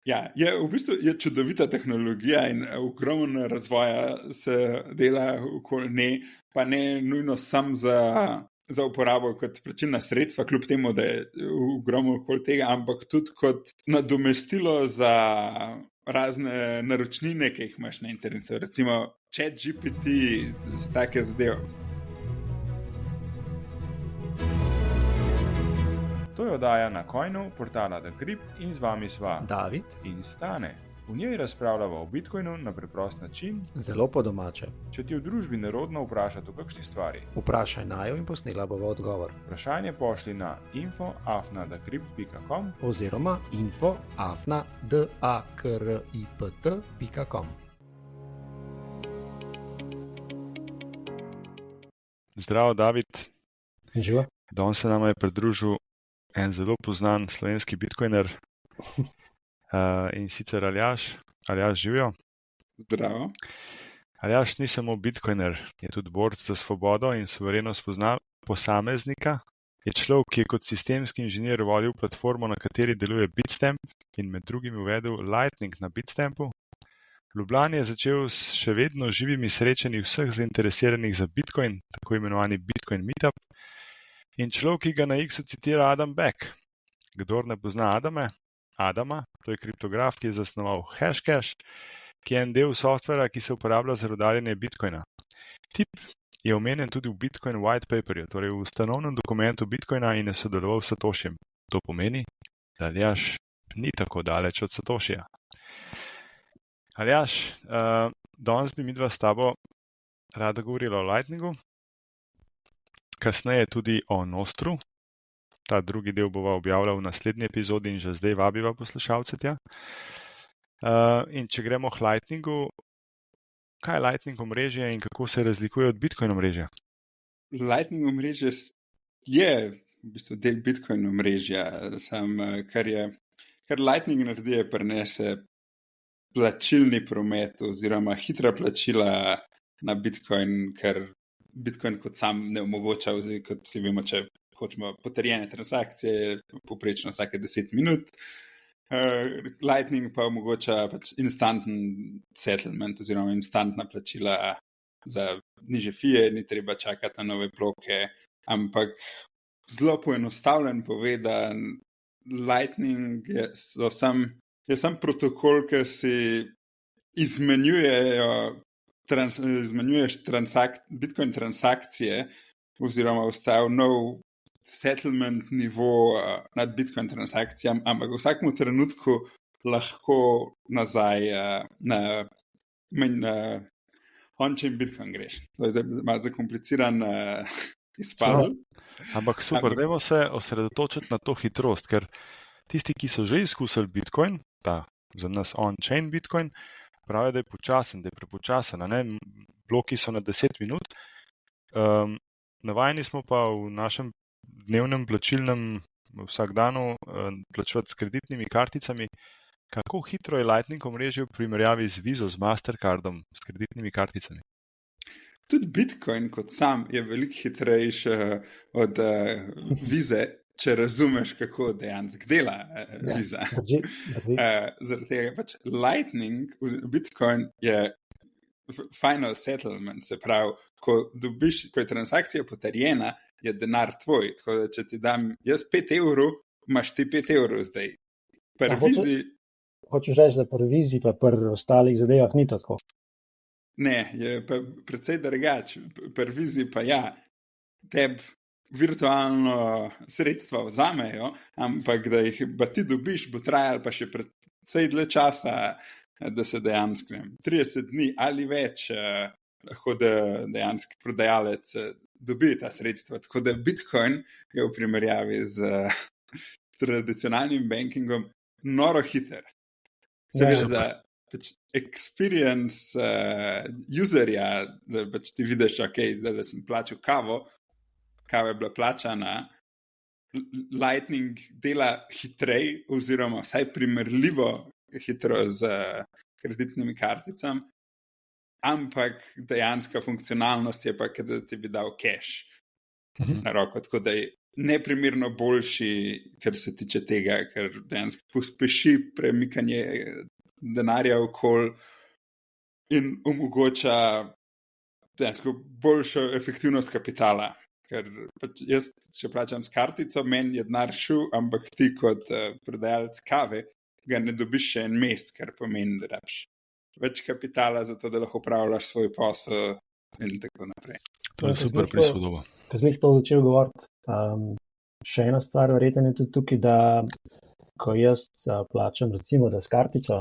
Ja, v bistvu je čudovita tehnologija in ogromno razvoja se dela okoli nje, pa ne nujno sam za uporabo kot plačilna sredstva, kljub temu, da je ogromno okoli tega, ampak tudi kot nadomestilo za razne naročnine, ki jih imaš na internetu. Recimo ChatGPT, take zadeve. To je oddaja Na Coinu, portala Decrypt in z vami sva David in Stane. V njej razpravljava o Bitcoinu na preprost način. zelo po domače. Če ti v družbi nerodno vprašati o kakšni stvari, Vprašaj najo in posnela bova odgovor. vprašanje pošli na info@decrypt.com. Oziroma info@dakript.com. Zdravo, David. Živa? Danes se nama je pridružil en zelo poznan slovenski bitcoiner in sicer Aljaž. Aljaž, živijo. Zdravo. Aljaž ni samo bitcoiner, je tudi borec za svobodo in suverenost posameznika. Je človek, ki je kot sistemski inženir vodil platformo, na kateri deluje Bitstamp in med drugim uvedel Lightning na Bitstampu. V Ljubljani je začel s še vedno živimi srečanji vseh zainteresiranih za Bitcoin, tako imenovani Bitcoin Meetup. In človek, ki ga na X-u citira Adam Beck. Kdor ne pozna Adama, to je kriptograf, ki je zasnoval Hashcash, ki je en del softvera, ki se uporablja za rudarjenje Bitcoina. Tip je omenjen tudi v Bitcoin White Paperju, torej v ustanovnem dokumentu Bitcoina in je sodeloval s Satošijem. To pomeni, da Aljaž ni tako daleč od Satošija. Aljaž, danes bi midva s tabo rada govorila o Lightningu, kasneje tudi o Nostru. Ta drugi del bova objavila v naslednji epizodi in že zdaj vabiva poslušalce tja. In če gremo k Lightningu, kaj je Lightning omrežje in kako se razlikuje od Bitcoin omrežja? Lightning omrežje je v bistvu del Bitcoin omrežja, kar Lightning naredi, je prenese plačilni promet oziroma hitra plačila na Bitcoin, ker Bitcoin kot sam ne omogoča, kot si vemo, če hočemo potrjene transakcije, povprečno vsake 10 minut. Lightning pa omogoča pač instanten settlement oziroma instantna plačila za nižje fije, ni treba čakati na nove bloke, ampak zelo poenostavljen povedan, Lightning je sam protokol, ki si izmenjuješ Bitcoin transakcije oziroma vstajal nov settlement nivo nad Bitcoin transakcijam, ampak v vsakem trenutku lahko nazaj na on-chain Bitcoin greš. To je malo zakompliciran izpadel. Ampak super, dajmo se osredotočiti na to hitrost, ker tisti, ki so že izkusili Bitcoin, ta za nas on-chain Bitcoin, pravijo, da je počasen, da je prepočasen. Bloki so na 10 minut. Navajeni smo pa v našem dnevnem plačilnem vsakdanu plačevati s kreditnimi karticami. Kako hitro je Lightning omrežje v primerjavi z Vizo, z Mastercardom, s kreditnimi karticami? Tudi Bitcoin kot sam je veliko hitrejši od Vize, če razumeš, kako dejansko dela Viza. Zaradi tega pač Lightning, Bitcoin je final settlement, se pravi, ko je transakcija potrjena, je denar tvoj. Tako da, če ti dam jaz 5 evrov, imaš ti 5 evrov zdaj. Hočeš reči, da pri Vizi pa pri ostalih zadevah ni tako? Ne, je pa precej drugače. Pri Vizi pa ja, tebi virtualno sredstva vzamejo, ampak da jih pa ti dobiš, bo trajalo pa še precej dlje časa, da se dejansko 30 dni ali več lahko dejansko prodajalec dobi ta sredstva. Tako da Bitcoin je v primerjavi z tradicionalnim bankingom noro hiter. Seveda za experience userja, da pač ti vidiš, da sem plačal kava je bila plačana, Lightning dela hitrej oziroma vsaj primerljivo hitro z kreditnimi karticami, ampak dejanska funkcionalnost je pa, da ti bi dal cash na roko, tako da je neprimerno boljši, kar se tiče tega, ker dejansko pospeši premikanje denarja okoli in omogoča dejansko boljšo efektivnost kapitala. Ker pač jaz, če plačam s kartico, meni je denar šel, ampak ti kot prodajalec kave ga ne dobiš še en mesec, kar pomeni, da rabiš več kapitala za to, da lahko upravljaš svoj posel in tako naprej. To je super prispodoba. Ko sem jih to začel govoriti, še ena stvar verjetno je tudi tukaj, da ko jaz plačam recimo, da s kartico,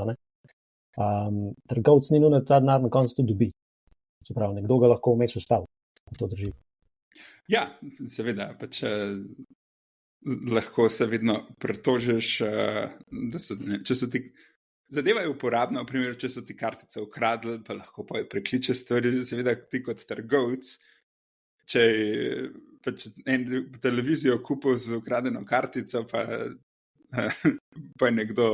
trgovec ni nujno ta denar na koncu tudi dobi. Se pravi, nekdo ga lahko vmes ustavi. To drži. Ja, seveda, pač lahko se vedno pretožiš, če so ti zadeva je uporabna, v primeru, če so ti kartice ukradli, pa lahko prekliče stvari, seveda ti kot trgovec, če pač en televizijo kupil z ukradeno kartico, pa je nekdo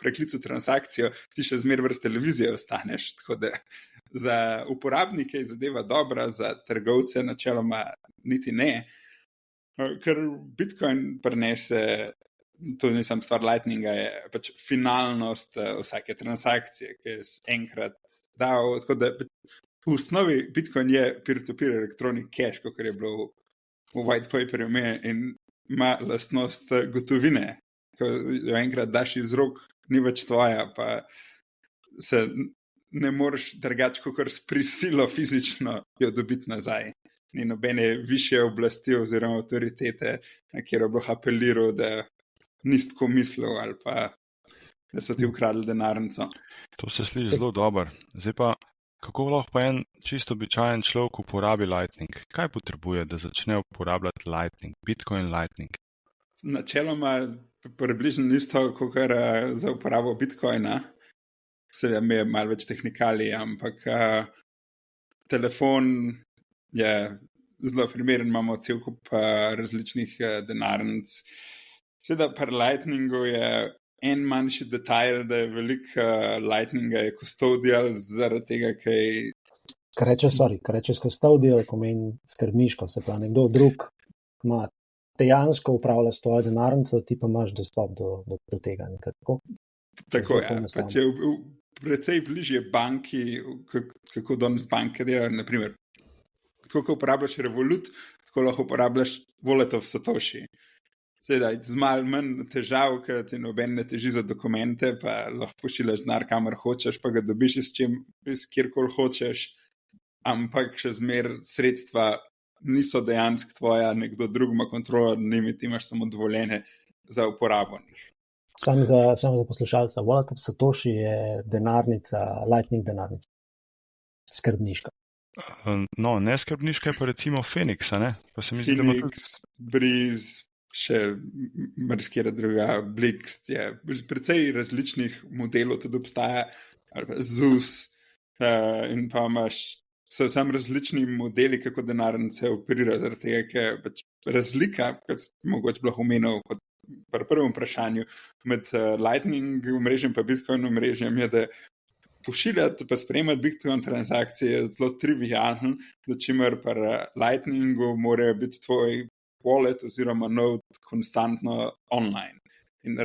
preklical transakcijo, ti še zmeraj brez televizije ostaneš, tako da za uporabnike je zadeva dobra, za trgovce načeloma niti ne, ker Bitcoin prinese, to ni samo stvar Lightninga, je pač finalnost vsake transakcije, ki je enkrat dal, tako da v osnovi Bitcoin je peer-to-peer electronic cash, kot je bilo v white paperju in ima lastnost gotovine, ko jo enkrat daš iz rok, ni več tvoja, pa se ne moreš drugače kot s prisilo fizično jo dobiti nazaj. Ni nobene višje oblasti oziroma avtoritete, na kjer bi apeliral, da nisi tako mislil ali pa da so ti ukradli denarnico. To se sliši zelo dobro. Zdaj pa, kako lahko pa en čisto običajen človek uporabi Lightning? Kaj potrebuje, da začne uporabljati Lightning, Bitcoin Lightning? Načeloma približno isto, kot za uporabo Bitcoina. Seveda mi je malo več tehnikalij, ampak telefon je zelo primeren, imamo cel kup različnih denarnic. Seveda pri Lightningu je en manjši detajl, da je veliko Lightninga je custodial, zaradi tega, Kar rečeš custodial, pomeni skrbniško, se pravi, nekdo drug ima dejansko upravlja s tvojo denarnico, ti pa imaš dostop do tega. Tako je, pa če je precej bližje banki, kako danes banke delajo, naprimer, tako, ko uporabljaš Revolut, tako lahko uporabljaš Wallet of Satoshi. Sedaj, z malo manj težav, ker ti noben ne teži za dokumente, pa lahko pošiljaš denar, kamor hočeš, pa ga dobiš iz kjerkoli hočeš, ampak še zmeraj sredstva niso dejansko tvoja, nekdo drug ima kontrolo nad njimi, ti imaš samo dovoljene za uporabo. Samo za poslušalca, Wallet of Satoshi je denarnica, Lightning denarnica, skrbniška. No, ne skrbniška je pa recimo Phoenix, ne? Pa se mi zdi, Phoenix, Breeze, še marsikera druga, Blixt, je precej različnih modelov tudi obstaja, ali pa ZUS, in pa imaš sam različni modeli, kako denarnice operira, zaradi tega, ker je pač razlika, kot mogoče bilo omenil kot pri prvem vprašanju, med Lightning omrežjem pa Bitcoin omrežjem je, da pošiljati pa sprejemati Bitcoin transakcije je zelo trivialno, da čimer pri Lightningu mora biti tvoj wallet oziroma node konstantno online. In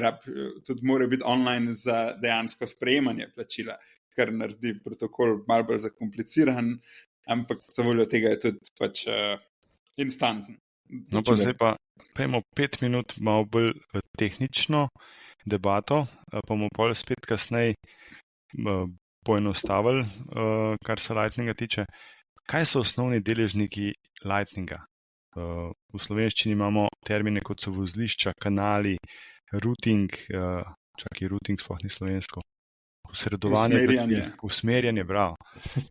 tudi mora biti online za dejansko sprejemanje plačila, kar naredi protokol malo bolj zakompliciran, ampak za voljo tega je tudi pač instanten. No pa zdaj pa pejmo 5 minut malo bolj tehnično debato, pa bomo pol spet kasneje poenostavili, kar se Lightninga tiče. Kaj so osnovni deležniki Lightninga? V slovenščini imamo termine kot so vozlišča, kanali, routing, routing sploh ni slovensko. Usmerjanje, bravo.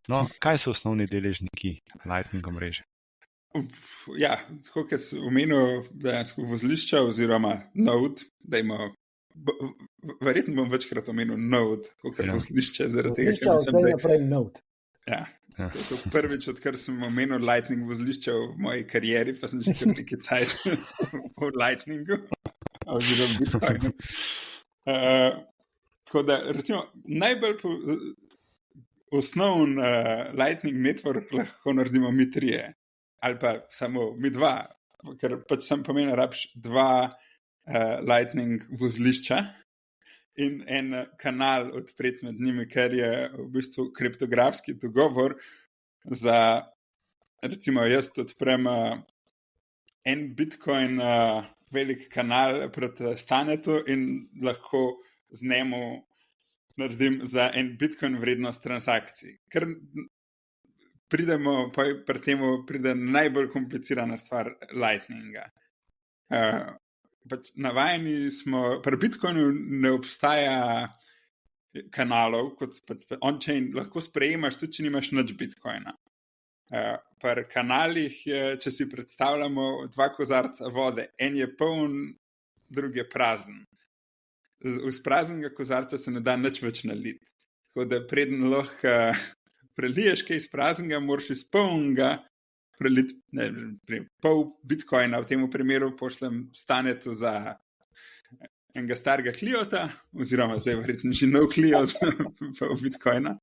No, kaj so osnovni deležniki Lightninga mreže? Ja, tako kot sem omenil, dejansko vozlišča oziroma node, da ima, verjetno bom večkrat omenil node, kot vozlišče, zaradi tega, ker mislim, da je naprej node. Ja. To prvič, odkar sem omenil Lightning vozlišče v moji karieri, pa sem že kar nekaj cajt v Lightningu oziroma Bitcoinu. Tako da, recimo, najbolj osnovn Lightning network lahko naredimo mi trije, ali pa samo mi dva, ker pač sem pomenil, rabiš 2 Lightning vozlišča in en kanal odpreti med njimi, ker je v bistvu kriptografski dogovor za, recimo, jaz odprem en Bitcoin velik kanal proti Stanetu in lahko z njemu naredim za en Bitcoin vrednost transakcij. Ker pridemo, pri temu pride najbolj komplicirana stvar Lightninga. Pač navajeni smo, pri Bitcoinu ne obstaja kanalov, kot on-chain lahko sprejemaš, tudi če nimaš nič Bitcoina. Pri kanalih, če si predstavljamo 2 kozarca vode, en je poln, drugi je prazen. Iz praznega kozarca se ne da nič več naliti. Tako da preden lahko preliješ kaj iz praznega, moraš iz polnega preliti pol Bitcoina, v tem primeru pošljem Stanetu za enega starega Cliota, oziroma zdaj verjetno že nov Clio za pol Bitcoina.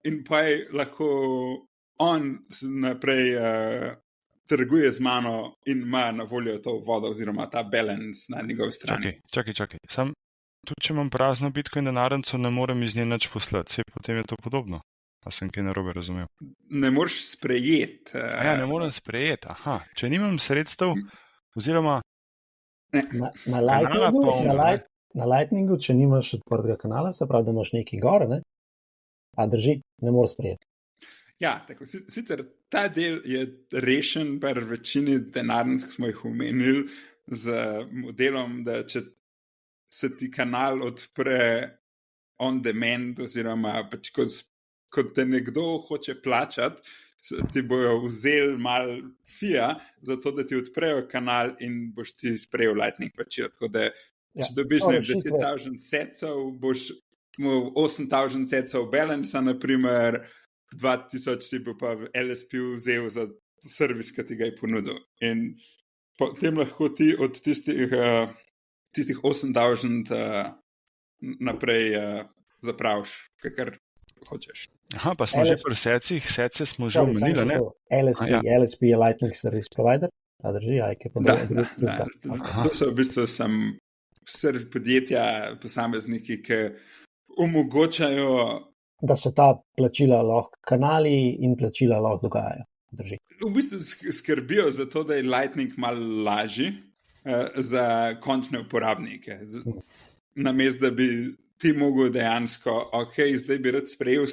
In pa lahko on naprej trguje z mano in ima na voljo to vodo oziroma ta balance na njegovi strani. Čakaj. Tudi če imam prazno Bitcoin denarnico, ne morem iz nje nič poslati. Saj potem je to podobno. Pa sem kaj narobe razumel. Ne moreš sprejeti. Ne morem sprejeti. Aha, če nimam sredstev, oziroma Na Lightningu, če nimaš odprtega kanala, se pravi, da imaš nekaj gor, ne? A drži, ne moreš sprejeti. Ja, tako. Sicer ta del je rešen pri večini denarnic, ki smo jih omenili, z modelom, da če se ti kanal odpre on demand, oziroma pač kot te nekdo hoče plačati, ti bojo vzeli malo fija, zato da ti odprejo kanal in boš ti sprejel Lightning plačilo. Tako da, če dobiš 10,000 setsov, boš imel 8,000 setsov balance, naprimer 2,000 si bo pa LSP vzel za servis, ki ti ga je ponudil. In potem lahko ti od tistih 8,000 naprej zapraviš, kar hočeš. Aha, pa smo že pri secih, sece smo že omenili, ne? LSP je Lightning Service Provider, a drži, Da. To so v bistvu podjetja, posamezniki, ki omogočajo, da se ta plačila lahko, kanali in plačila lahko dogajajo. Drži. V bistvu skrbijo za to, da je Lightning malo lažji za končne uporabnike. Namesto, da bi ti mogel dejansko, zdaj bi rad sprejel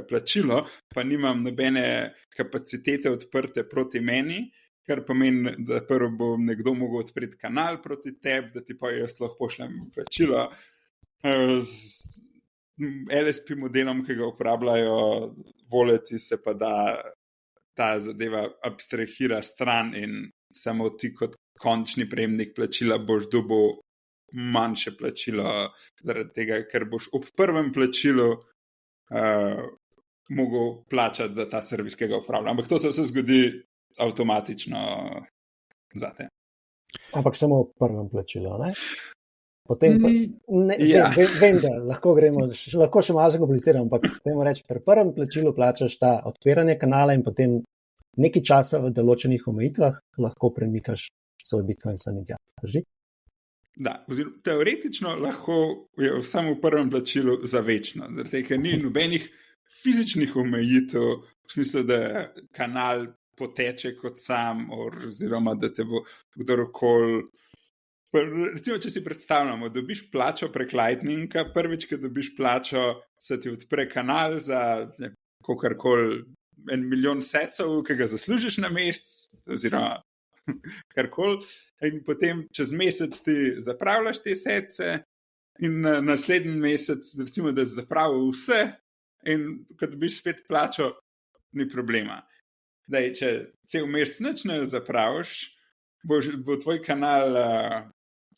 plačilo, pa nimam nobene kapacitete odprte proti meni, kar pomeni, da prvo bo nekdo mogel odpreti kanal proti tebi, da ti pa jaz lahko pošljem plačilo. Z LSP modelom, ki ga uporabljajo voleti, se pa da ta zadeva abstrahira stran in samo ti kot končni prejemnik plačila boš dobil manjše plačilo, zaradi tega, ker boš ob prvem plačilu mogel plačati za ta servis, ki ga upravlja. Ampak to se vse zgodi avtomatično zate. Ampak samo ob prvem plačilu, ne? Potem vem, da lahko še malo zakompliciram, ampak temu reči, pri prvem plačilu plačaš ta odpiranje kanala in potem nekaj časa v določenih omejitvah lahko premikaš svoj Bitcoin sem in tja. Drži? Da, teoretično lahko je samo v prvem plačilu za večno, zaradi tega ni nobenih fizičnih omejitev, v smislu, da kanal poteče kot sam, oziroma da te bo kdorkoli. Recimo, če si predstavljamo, dobiš plačo prek Lightninga, prvič, ko dobiš plačo, se ti odpre kanal za kogarkoli 1 milijon setsov, ki ga zaslužiš na mesec, oziroma karkoli, in potem čez mesec ti zapravljaš te setse in naslednji mesec, recimo, da si zapravil vse in ko dobiš spet plačo, ni problema. Zdaj, če cel mesec nič ne zapraviš, bo tvoj kanal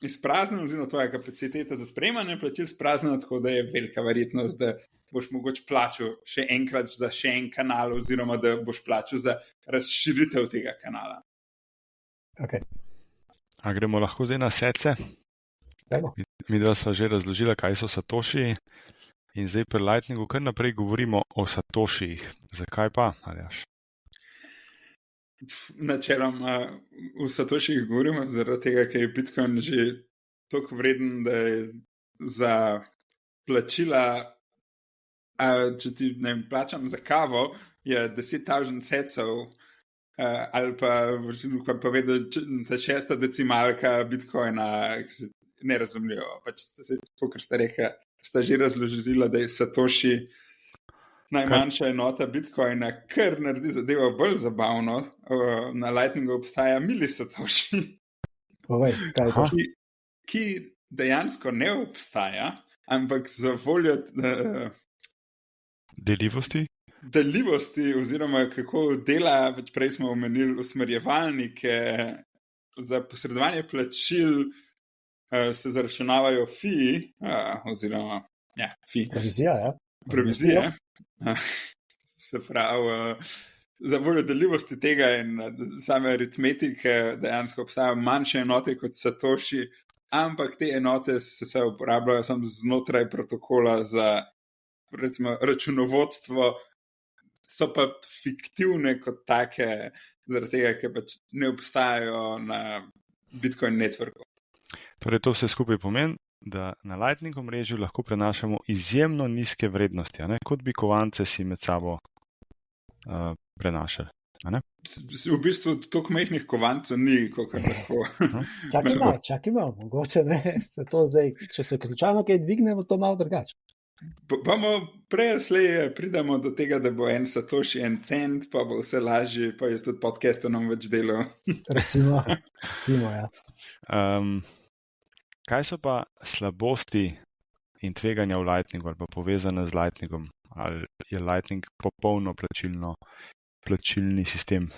izpraznjen, oziroma tvoja kapaciteta za sprejemanje plačil izpraznjena, tako da je velika verjetnost, da boš mogoče plačal še enkrat za še en kanal, oziroma da boš plačal za razširitev tega kanala. Okay. A gremo lahko zdaj na sece? Mi dva sva že razložila, kaj so satošiji, in zdaj pri Lightningu kar naprej govorimo o satošijih. Zakaj pa, Aljaž? načeloma v Satoshih govorimo, zaradi tega, ker je Bitcoin že toliko vreden, da je za plačila, če ti ne vem, plačam za kavo, je 10,000 setsov, ali pa povedal, ta 6. decimalka Bitcoina, nerazumljivo. Pač, kar ste rekli, sta že razložila, da je Satoshi najmanjša enota Bitcoina, kar naredi zadevo bolj zabavno. Na Lightningu obstaja milisatoshi, Povej, kaj je to? ki dejansko ne obstaja, ampak za voljo deljivosti, oziroma kako dela, prej smo omenili usmerjevalnike, za posredovanje plačil se zaračunavajo fee, oziroma fee. Provizija, ja. Provizije. Se pravi, za voljo deljivosti tega in same aritmetike dejansko obstajajo manjše enote kot Satoshi, ampak te enote se uporabljajo samo znotraj protokola za, recimo, računovodstvo, so pa fiktivne kot take, zaradi tega, ker pač ne obstajajo na Bitcoin networku. Torej, to vse skupaj pomeni, da na Lightning omrežju lahko prenašamo izjemno nizke vrednosti, kot bi kovance si med sabo prenašali. V bistvu toliko majhnih kovancev ni, kot lahko. Čakaj malo, mogoče ne. Se to zdaj, če se slučajno kaj dvigne, bo to malo drugače. Bomo prej ali slej pridemo do tega, da bo en Satoshi en cent, pa bo vse lažje, pa jaz tudi podcastu nam več delal. Recimo, ja. Kaj so pa slabosti in tveganja v Lightningu ali pa povezane z Lightningom? Ali je Lightning popolno plačilni sistem?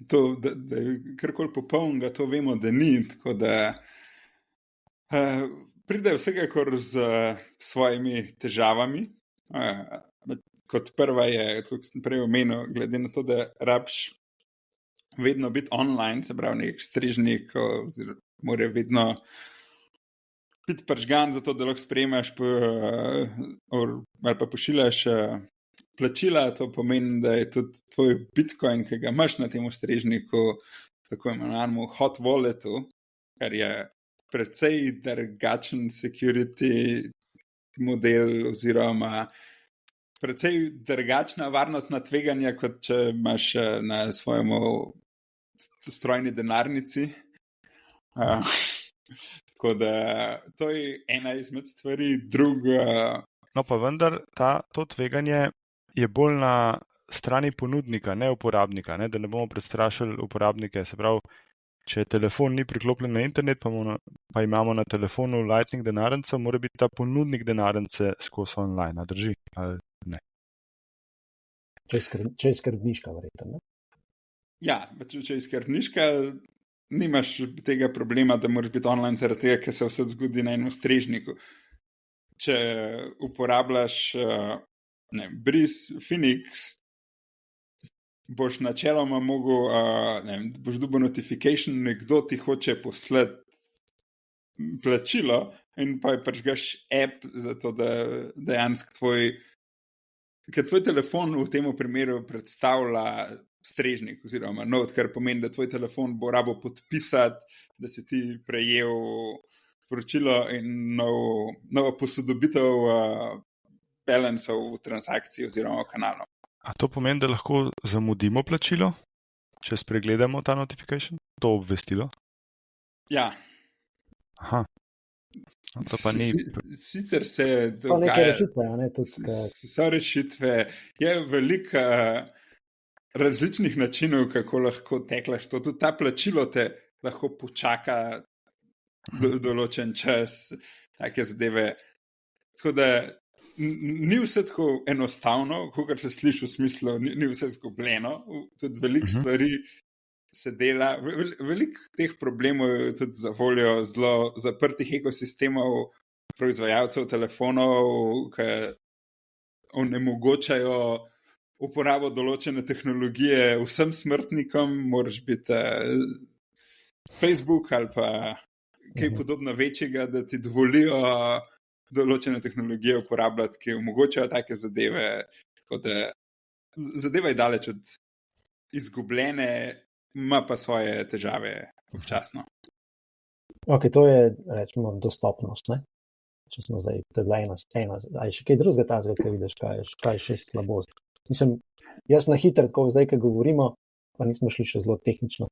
To, da je karkoli popolnega, to vemo, da ni, tako da pride vsekakor z svojimi težavami. Kot prva je, kot sem prej omenil, glede na to, da rabiš vedno biti online, se pravi nek strežnik, mora vedno biti pržgan, zato da lahko sprejemaš ali pa pošiljaš plačila. To pomeni, da je tudi tvoj Bitcoin, ki ga imaš na tem strežniku, tako imenovanemu hot walletu, kar je precej drugačen security model oziroma precej drugačna varnostna tveganja, kot če imaš na svojem strojni denarnici. Tako da to je ena izmed stvari, druga. No pa vendar, to tveganje je bolj na strani ponudnika, ne uporabnika, ne? Da ne bomo prestrašili uporabnike. Se pravi, če telefon ni priklopljen na internet, pa imamo na telefonu Lightning denarnico, mora biti ta ponudnik denarnice skozi online, drži ali ne? Če je skrbniška, verjetno, ne? Ja, če je skrbniška, nimaš tega problema, da moraš biti online, zaradi tega, ker se vse zgodi na enem strežniku. Če uporabljaš Breeze, Phoenix, boš načeloma mogel, boš dobil notification, nekdo ti hoče poslati plačilo in pa prižgaš app, zato da dejansko ker tvoj telefon v tem primeru predstavlja strežnik oziroma not, kar pomeni, da tvoj telefon bo rabo podpisati, da si ti prejel poročilo in novo posodobitev balancev v transakciji oziroma v kanalu. A to pomeni, da lahko zamudimo plačilo, če spregledamo ta notification, to obvestilo? Ja. Aha. To pa ni. Sicer se dogaja. So neke rešitve, ne? So rešitve. Je veliko različnih načinov, kako lahko teklaš to. Tudi ta plačilo te lahko počaka določen čas, take zadeve. Tako da ni vse tako enostavno, kot se sliši v smislu, ni vse zgubljeno. Tudi veliko stvari se dela. Veliko teh problemov je tudi za voljo zelo zaprtih ekosistemov proizvajalcev telefonov, ki onemogočajo uporabo določene tehnologije vsem smrtnikom. Moraš biti Facebook ali pa kaj podobno večjega, da ti dovolijo določene tehnologije uporabljati, ki omogočajo take zadeve. Tako da zadeva je daleč od izgubljene, ima pa svoje težave občasno. Ok, to je, rečemo, dostopnost, ne? Če smo zdaj, to je bila ena, a je še kaj drugega tazga, kaj vidiš, kaj je še slabost. Mislim, jaz na hitro, tako zdaj, kaj govorimo, pa nismo šli še zelo tehnično.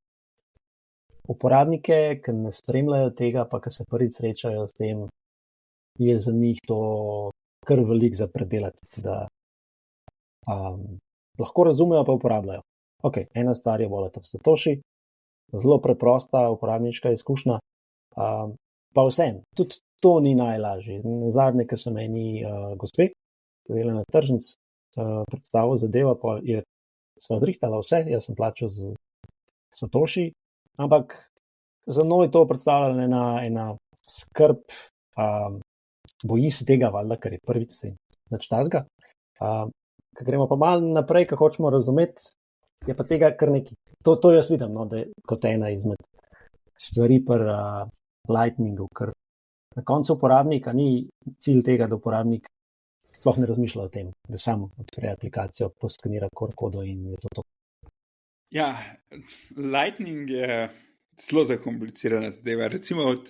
Uporabnike, ki ne spremljajo tega, pa ki se prvič srečajo s tem, je za njih to kar veliko za predelati, da lahko razumejo, pa uporabljajo. Ok, ena stvar je Wallet of Satoshi, zelo preprosta uporabniška izkušnja, pa vsem, tudi to ni najlažje. Zadnje, ki sem eni gospe, ki dela na tržnic, predstavil zadeva, pa je sva zrihtala vse, jaz sem plačal z Satoshi, ampak za mnou je to predstavljala ena skrb, boji se tega, valjda, ker je prvič se nič tazga. Ko gremo pa malo naprej, ko hočemo razumeti, je pa tega kar nekaj. To jaz vidim, no, da je kot ena izmed stvari pri Lightningu, ker na koncu uporabnika ni cilj tega, da uporabnik sploh ne razmišlja o tem, da samo odpre aplikacijo, poskenira kodo in je to. Ja, Lightning je zelo zakomplicirana zadeva. Recimo od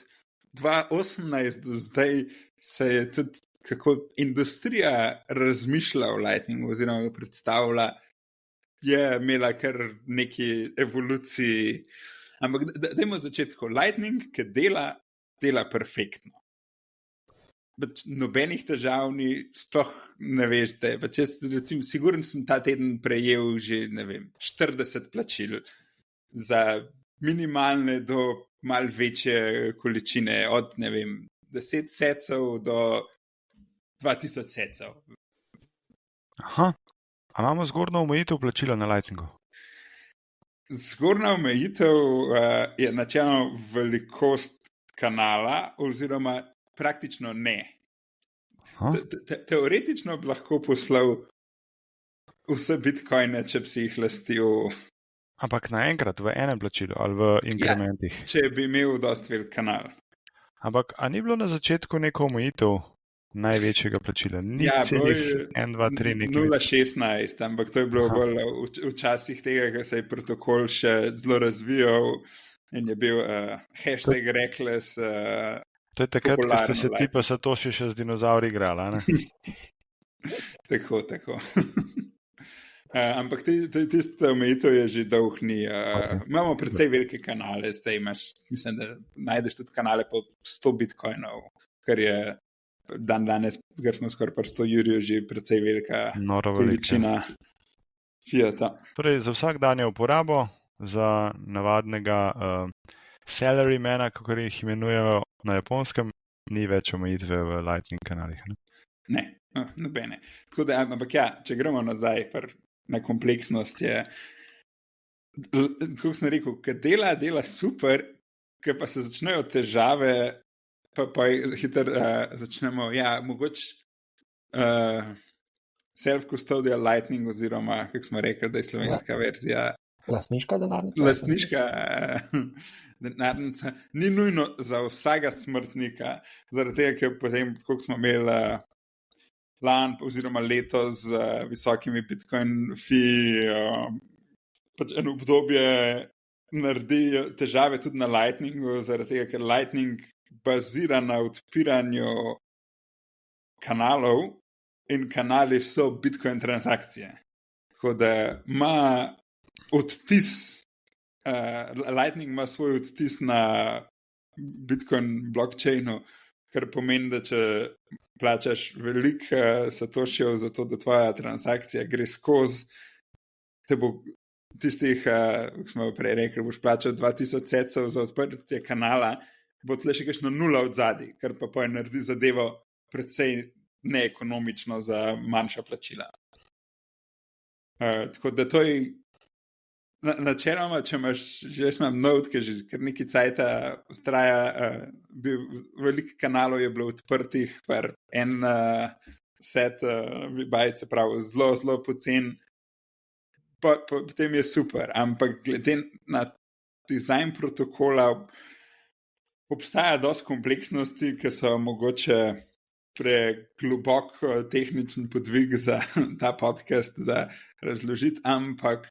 2018 do zdaj se je tudi kako industrija razmišlja o Lightningu oziroma ga predstavlja, je imela kar neki evoluciji. Ampak dajmo začeti tako. Lightning, ki dela perfektno. Nobenih težav ni, sploh ne veš, da je. Jaz, recimo, siguren sem ta teden prejel že, 40 plačil za minimalne do mal večje količine, od, 10 secev do 2000 secev. Aha, a imamo zgornjo omejitev plačila na Lightningu? Zgornja omejitev je načelno velikost kanala, oziroma praktično ne. Teoretično bi lahko poslal vse bitcoine, če bi si jih lastil. Ampak naenkrat v enem plačilu ali v inkrementih? Ja, če bi imel dosti velik kanal. Ampak a ni bilo na začetku neko omejitev največjega plačila? Ni celih 1, 2, 3 nekaj. 0,16, ampak to je bilo bolj včasih tega, ker se je protokol še zelo razvijal in je bil hashtag reckless. To je takrat, ko ste se ti pa Satoshi še z dinozauri igrala, ne? Tako. Ampak tiste omejitev je že dolg ni. Imamo precej velike kanale, zdaj imaš, mislim, da najdeš tudi kanale po 100 bitcoinov, kar je danes, ker smo skoraj par 100 jurjev, že precej velika količina fiata. Torej, za vsakdanje uporabo, za navadnega salarymana, kako jih imenujejo na japonskem, ni več omejitve v Lightning kanalih. Ne, nobene. Tako da, ampak ja, če gremo nazaj na kompleksnost, je, tako sem rekel, kad dela super, ker pa se začnejo težave, pa hitro začnemo, mogoče self-custodial Lightning, oziroma, kako smo rekli, da je slovenska verzija. Lastniška denarnica. Lastniška denarnica ni nujno za vsega smrtnika, zaradi tega, ker potem, kot smo imeli lan oziroma letos z visokimi bitcoin fee, pač eno obdobje naredi težave tudi na Lightningu, zaradi tega, ker Lightning bazira na odpiranju kanalov in kanali so bitcoin transakcije. Tako da ima odtis, Lightning ima svoj odtis na bitcoin blockchainu, kar pomeni, da če plačaš veliko satoshijev za to, da tvoja transakcija gre skozi, te bo tistih, kako smo prej rekli, boš plačal 2000 secev za odprtje kanala, bo tle še kakšno nula od zadaj, kar pa naredi zadevo precej neekonomično za manjša plačila. Tako da to je načeloma, če imaš, že imam node, ki že kar nekaj cajta ustraja, veliko kanalov je bilo odprtih, par en set byte, se pravi, zelo, zelo pocen, potem je super, ampak glede na dizajn protokola obstaja dosti kompleksnosti, ki so mogoče preglobok tehničen podvig za ta podcast za razložiti, ampak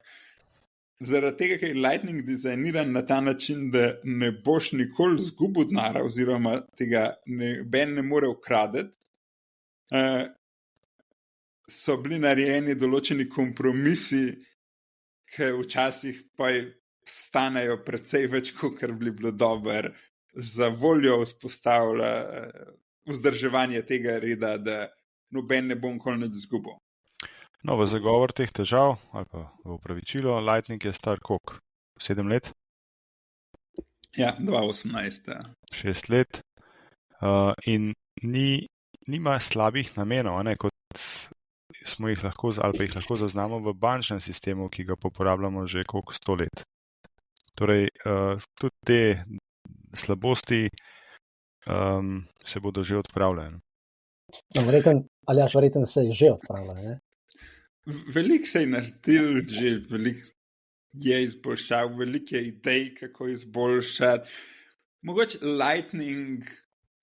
zaradi tega, ker je Lightning dizajniran na ta način, da ne boš nikoli zgubil denarja, oziroma tega noben ne more ukradeti, so bili narejeni določeni kompromisi, ki včasih pa stanejo precej več, kot bi bilo dobro za voljo vzpostavlja vzdrževanje tega reda, da noben ne bo nikoli nič izgubil. No, v zagovor teh težav, ali pa v opravičilo, Lightning je star koliko? 7 let? Ja, 2018. 6 let. In nima slabih namenov, ne, kot smo jih lahko, ali pa jih lahko zaznamo v bančnem sistemu, ki ga uporabljamo že koliko 100 let. Torej, tudi te slabosti se bodo že odpravljene. No, verjetno se je že odpravljalo. Veliko se je naredil, že veliko je izboljšav, veliko je idej, kako izboljšati. Mogoče Lightning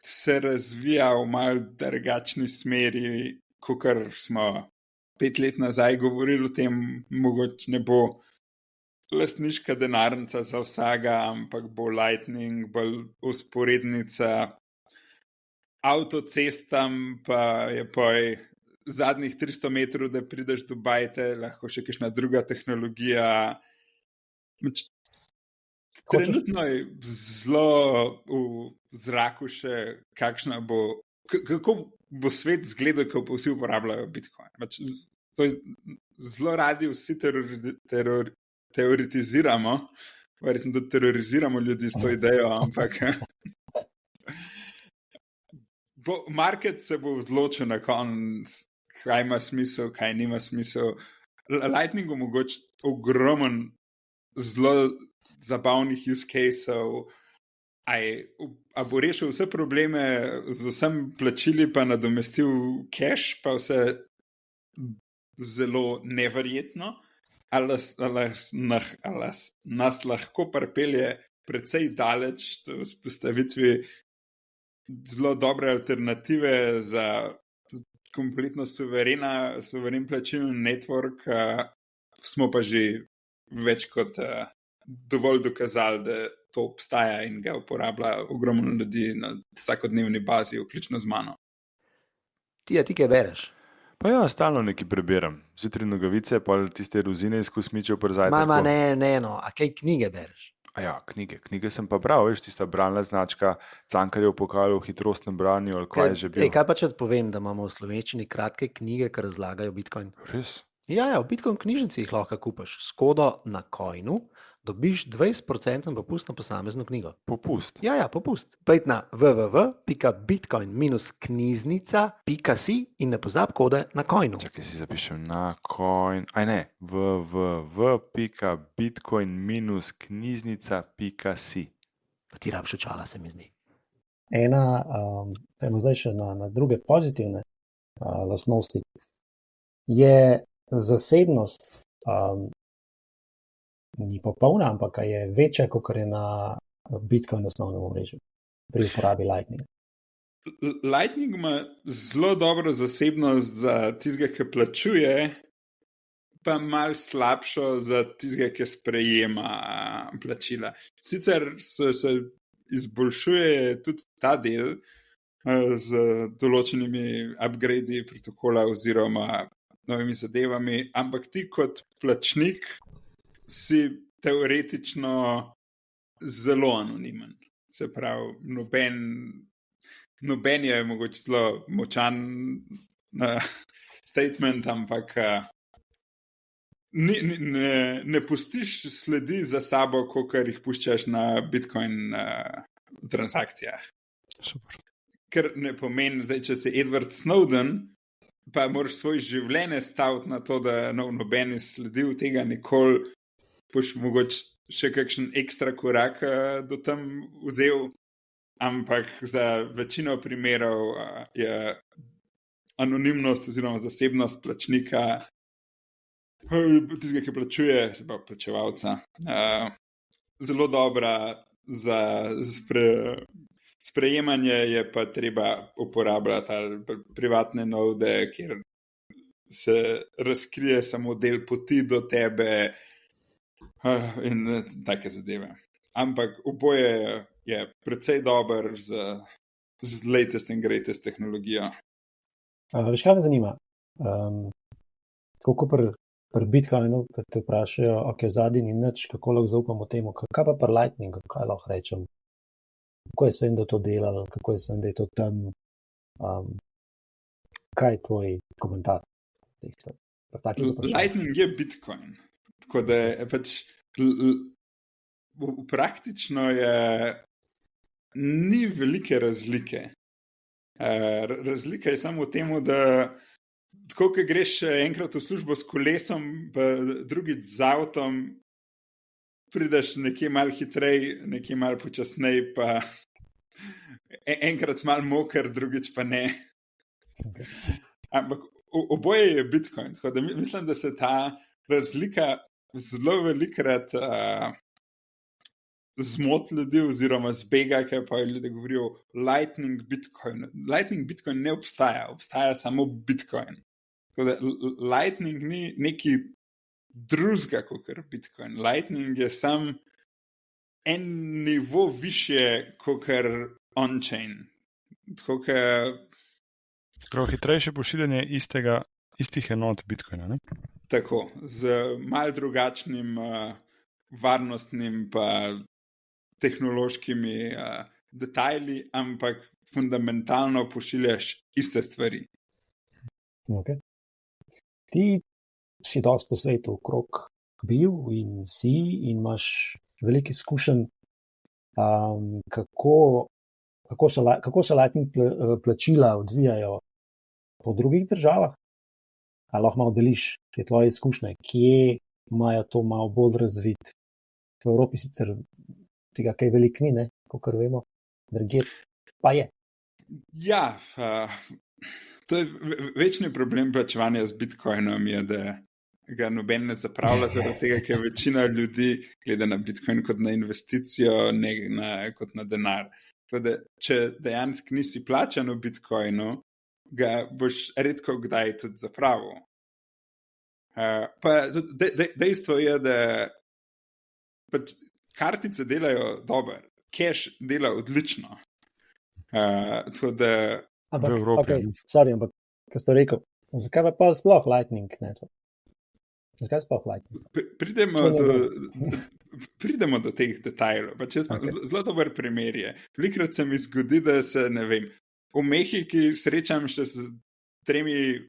se razvija v malo drugačni smeri, kakor smo 5 let nazaj govorili o tem, mogoče ne bo lastniška denarnica za vsega, ampak bo Lightning bolj usporednica avtocestam, pa je zadnjih 300 metrov, da prideš do bajte, lahko še kakšna druga tehnologija. Trenutno je zelo v zraku še, kakšna bo, kako bo svet izgledal, ko vsi uporabljajo Bitcoin. To je zelo radi vsi teoretiziramo, verjetno da teroriziramo ljudi s to idejo, ampak market se bo odločil na koncu, kaj ima smisel, kaj nima smisel. Lightning omogoča ogromen, zelo zabavnih use caseov. A bo rešil vse probleme z vsem plačili, pa nadomestil cash, pa vse zelo neverjetno. Ali nas lahko pripelje precej daleč v vzpostavitvi zelo dobre alternative za kompletno suveren plačilni network, smo pa že več kot dovolj dokazali, da to obstaja in ga uporablja ogromno ljudi na vsakodnevni bazi, vključno z mano. Ti kaj bereš? Pa ja, stalno nekaj preberem. Zjutraj nogavice, pa tiste rozine iz kosmičev prezajte. No, a kaj knjige bereš? A ja, knjige sem pa bral, veš, tista bralna značka Cankarjev pokal v hitrostnem branju, ali kaj je že bil. Kaj pa če povem, da imamo v slovenščini kratke knjige, ki razlagajo Bitcoin? Res? Ja, v Bitcoin knjižnici jih lahko kupiš. S kodo na Coinu dobiš 20% popust na posamezno knjigo. Popust? Ja, popust. Pojdite na www.bitcoin-knjižnica.si in ne pozab kode na Coinu. Čakaj, si zapišem na Coin, www.bitcoin-knjižnica.si. Ti rabiš očala, se mi zdi. Pojmo zdaj še na druge pozitivne lastnosti, je zasebnost, ni popolna, ampak je večja, kot je na Bitcoin osnovnem omrežju pri uporabi Lightninga. Lightning ima zelo dobro zasebnost za tistega, ki plačuje, pa malo slabšo za tistega, ki sprejema plačila. Sicer se izboljšuje tudi ta del z določenimi upgradi protokola oziroma novimi zadevami, ampak ti kot plačnik si teoretično zelo anonimen. Se pravi, noben je mogoče zelo močan statement, ampak ne pustiš sledi za sabo, kolikor jih puščaš na Bitcoin transakcijah. Super. Ker ne pomeni, zdaj, če si Edward Snowden, pa moraš svoj življenje staviti na to, da noben sledil tega nikoli, boš mogoče še kakšen ekstra korak do tam vzel, ampak za večino primerov je anonimnost oziroma zasebnost plačnika, tistega, ki plačuje, se pa plačevalca, zelo dobra za sprejemanje, je pa treba uporabljati privatne node, kjer se razkrije samo del poti do tebe, In take zadeve. Ampak oboje je precej dober z latest and greatest tehnologijo. Veš, kaj me zanima? Tako kot pri Bitcoinu, ko te vprašajo, ok, zadnji ni nič, kako lahko zaupamo temu, kaj pa pri Lightningu, kaj lahko rečem? Kako jaz vem, da to delalo, kako jaz vem, da je to tam? Kaj je tvoj komentar? Lightning je Bitcoin. Tako da je pač praktično ni velike razlike. Razlika je samo v tem, da tako, ko greš enkrat v službo s kolesom, pa drugič z avtom, prideš nekje malo hitrej, nekje malo počasnej, pa enkrat malo moker, drugič pa ne. Ampak oboje je Bitcoin. Tako da mislim, da se ta razlika zelo velikrat zmoti ljudi oziroma zbega, ker pa ljudje govorijo Lightning Bitcoin. Lightning Bitcoin ne obstaja, obstaja samo Bitcoin. Tako da Lightning ni neki drugega kot Bitcoin. Lightning je sam en nivo više kot on-chain. Tako Prav hitrejše pošiljanje istih enot Bitcoina, ne? Tako, z mal drugačnim varnostnim pa tehnološkimi detajli, ampak fundamentalno pošiljaš iste stvari. Okay. Ti si dosti po svetu okrog bil in imaš veliko izkušenj, kako se Lightning plačila odvijajo po drugih državah. Ali lahko malo deliš te tvoje izkušnje, kje imajo to malo bolj razvit? V Evropi sicer tega kaj veliko ni, ne, kakor vemo, drugje pa je. Ja, to je večni problem plačevanja z Bitcoinom, je, da ga noben ne zapravlja, zaradi tega, ker večina ljudi gleda na Bitcoin kot na investicijo, ne kot na denar. Da, če dejansko nisi plačan v Bitcoinu, ga boš redko kdaj tudi zapravil. Pa dejstvo je, da pač kartice delajo dobro, cash dela odlično. Ampak, ampak, kaj ste rekel, zakaj pa sploh Lightning? Zakaj sploh Lightning? Pridemo do teh detajlov. Zelo dober primer je. Velikrat se mi zgodi, da se, ne vem, v Mehiki srečam še s 3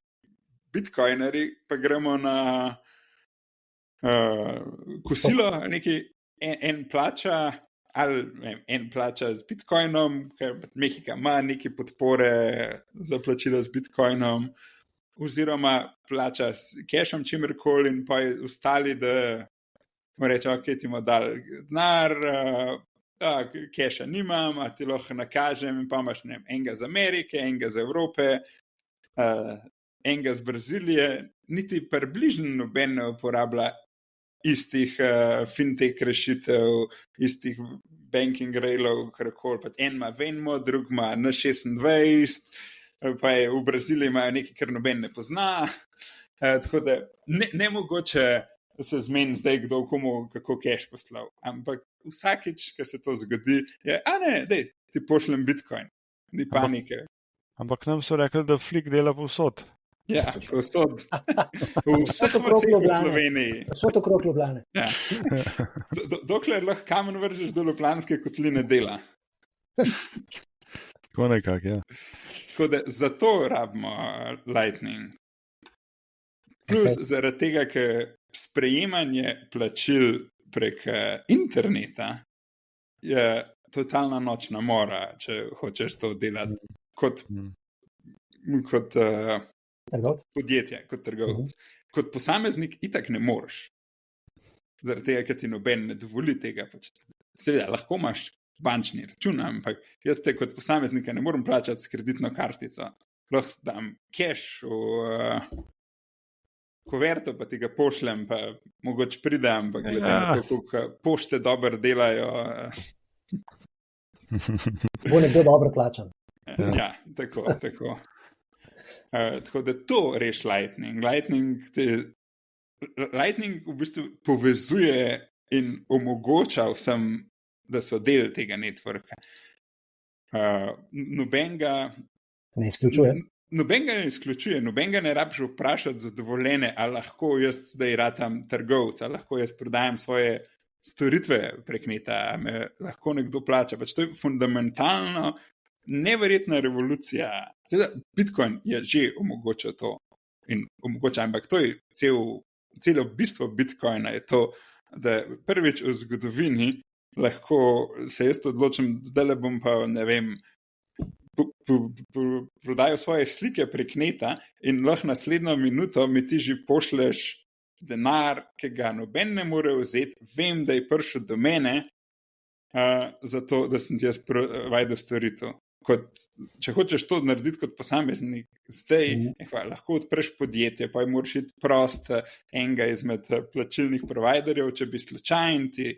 bitcoinerji, pa gremo na kosilo, en plača, ali en plača z bitcoinom, ker Mehika ima neke podpore za plačilo z bitcoinom, oziroma plača s cashom čimerkoli in pa ostali, da reče, ok, ti mu dal denar, keša nimam, a ti lahko nakažem in pa imaš enega z Amerike, enega z Evrope, enega z Brazilije, niti približno noben ne uporablja istih fintech rešitev, istih banking railov, karkoli, pa en ima Venmo, drug ima N26, pa je v Braziliji imajo nekaj, kar noben ne pozna, tako da ne mogoče se zmeni zdaj, kdo komu kako cash poslal. Ampak vsakič, ko se to zgodi, je, dej, ti pošljem Bitcoin, ni panike. Ampak nam so rekli, da Flik dela povsod. Ja, povsod. V vseh vseh v Sloveniji. Povsod okrog Ljubljane. Ja. Dokler lahko kamen vržeš do Ljubljanske kotline dela. Tako nekako, ja. Tako da zato rabimo Lightning. Plus zaradi tega, ker sprejemanje plačil prek interneta je totalna nočna mora, če hočeš to delati kot podjetje, kot trgovec. Kot posameznik itak ne moreš. Zaradi tega, ker ti noben ne dovoli tega. Seveda, lahko imaš bančni račun, ampak jaz te kot posameznika ne morem plačati s kreditno kartico. Lahko dam cash v kuverto, pa ti ga pošljem, pa mogoče pride, ampak glede na to, koliko pošte dobro delajo. Bo nekdo dobro plačan. Ja, tako. Tako da to reš Lightning. Lightning ti Lightning v bistvu povezuje in omogoča vsem, da so del tega networka. Nobenega Ne izključuje. Nobenega ne izključuje, nobenega ne rabiš vprašati za dovoljene, ali lahko jaz zdaj ratam trgovec, ali lahko jaz prodajam svoje storitve prek neta, ali me lahko nekdo plača. Pač to je fundamentalno neverjetna revolucija. Seveda, Bitcoin je že omogočil to in omogoča, ampak to je celo bistvo Bitcoina je to, da prvič v zgodovini lahko se jaz odločim, zdaj le bom pa, ne vem, prodajal svoje slike prek neta in lahko naslednjo minuto mi ti že pošleš denar, ki ga noben ne more vzeti, vem, da je prišel do mene, zato da sem ti jaz providal storitev. Če hočeš to narediti kot posameznik, zdaj lahko odpreš podjetje, pa moraš iti prost enega izmed plačilnih providerjev, če bi slučajno ti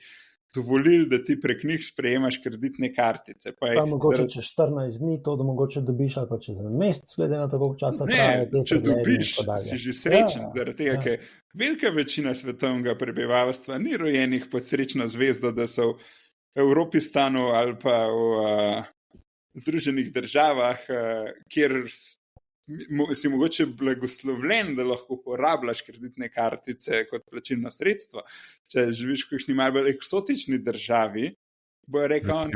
dovolili, da ti prek njih sprejemaš kreditne kartice. Pa mogoče čez 14 dni to, da mogoče dobiš, ali pa čez en mesec, glede na to, koliko časa traja. Ne, če dobiš, si že srečen, zaradi tega, ker velika večina svetovnega prebivalstva ni rojenih pod srečno zvezdo, da so v Evropistanu ali pa v Združenih državah, kjer si mogoče blagoslovljen, da lahko uporabljaš kreditne kartice kot plačilno sredstvo. Če živiš v kakšni malo bolj eksotični državi, bojo rekel,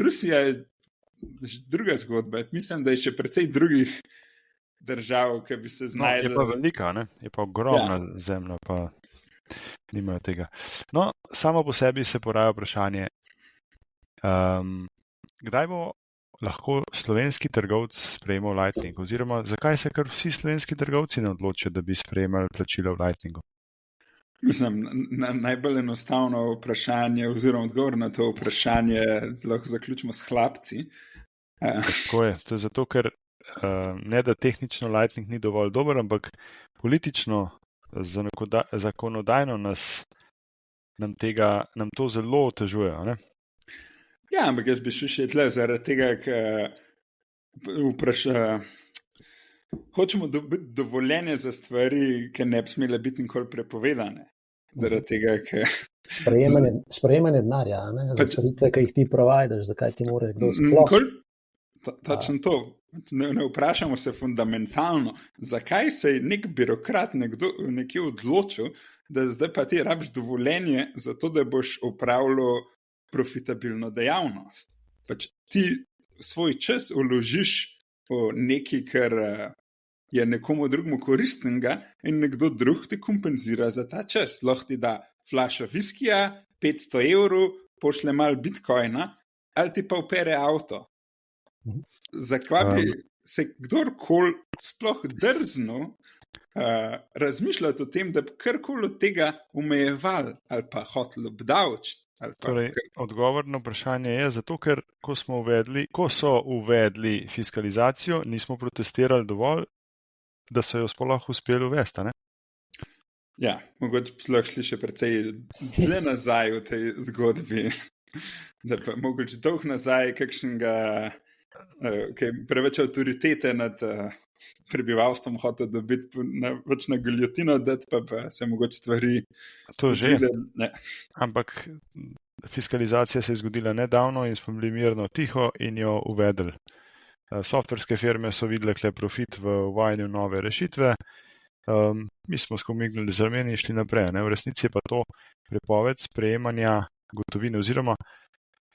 Rusija je druga zgodba. Mislim, da je še precej drugih držav, ki bi se znašli. Je pa velika, ne? Je pa ogromna zemlja, pa nimajo tega. No, samo po sebi se poraja vprašanje, kdaj bo lahko slovenski trgovec sprejemal Lightning, oziroma zakaj se kar vsi slovenski trgovci ne odločijo, da bi sprejemali plačila v Lightningu? Mislim, najbolj enostavno vprašanje, oziroma odgovor na to vprašanje lahko zaključimo s hlapci. Tako je, to je zato, ker ne da tehnično Lightning ni dovolj dober, ampak politično, zakonodajno nam to zelo otežuje, ne? Ja, ampak jaz bi še tle zaradi tega, ker hočemo dobiti dovoljenje za stvari, ki ne bi smele biti nikoli prepovedane. Zaradi tega, ker sprejemanje denarja, za storitve, ki jih ti providaš, zakaj ti mora kdo sploh. Točno to. Ne vprašamo se fundamentalno, zakaj se je nek birokrat nekje odločil, da zdaj pa ti rabiš dovoljenje za to, da boš upravljal profitabilno dejavnost. Pač ti svoj čas vložiš v nekaj, kar je nekomu drugemu koristnega in nekdo drug ti kompenzira za ta čas. Lahko ti da flaša viskija, 500 evrov, pošle malo bitcoina, ali ti pa opere avto. Zakaj bi se kdorkoli sploh drznil razmišljati o tem, da bi karkoli od tega omejeval ali pa hotel obdavčiti? Torej, odgovor na vprašanje je zato, ker ko so uvedli fiskalizacijo, nismo protestirali dovolj, da so jo sploh uspeli uvesti, ne? Ja, mogoče sploh šli še precej dlje nazaj v tej zgodbi, da pa mogoče dolg nazaj kakšnega preveč avtoritete nad prebivalstvom hotel dobiti več na giljotino, pa se mogoče stvari... To že, ampak fiskalizacija se je zgodila nedavno in smo bili mirno tiho in jo uvedli. Softverske firme so videle kle profit v uvajanju nove rešitve, mi smo skomignili z rameni in šli naprej. V resnici je pa to prepoved sprejemanja gotovine oziroma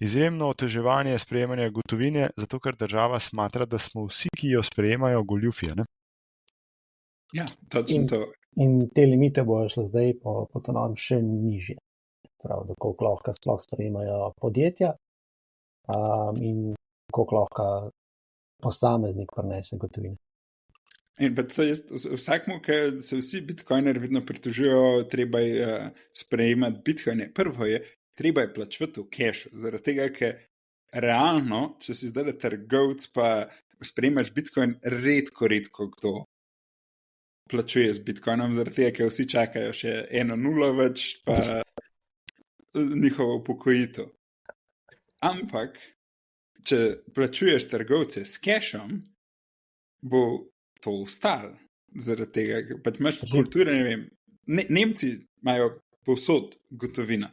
izjemno oteževanje sprejemanja gotovine, zato ker država smatra, da smo vsi, ki jo sprejemajo, goljufije, ne? Ja, točno to. In te limite bojo šle zdaj po tonovem še nižje. Prav, da koliko lahko sploh sprejemajo podjetja in koliko lahko posameznik prinese gotovine. In pa to je vsakmu, ker se vsi bitcoineri vedno pritožujejo, treba je sprejemati bitcoine. Prvo je, treba je plačevati v kešu, zaradi tega, ker realno, če si zdaj trgovec, pa sprejemaš bitcoin, redko kdo plačuje z bitcoinom, zaradi tega, ker vsi čakajo še 1-0 več, pa njihovo upokojitev. Ampak, če plačuješ trgovce s kešom, bo to ostalo. zaradi tega, ker pač imaš kulture, ne vem, Nemci imajo povsod gotovina,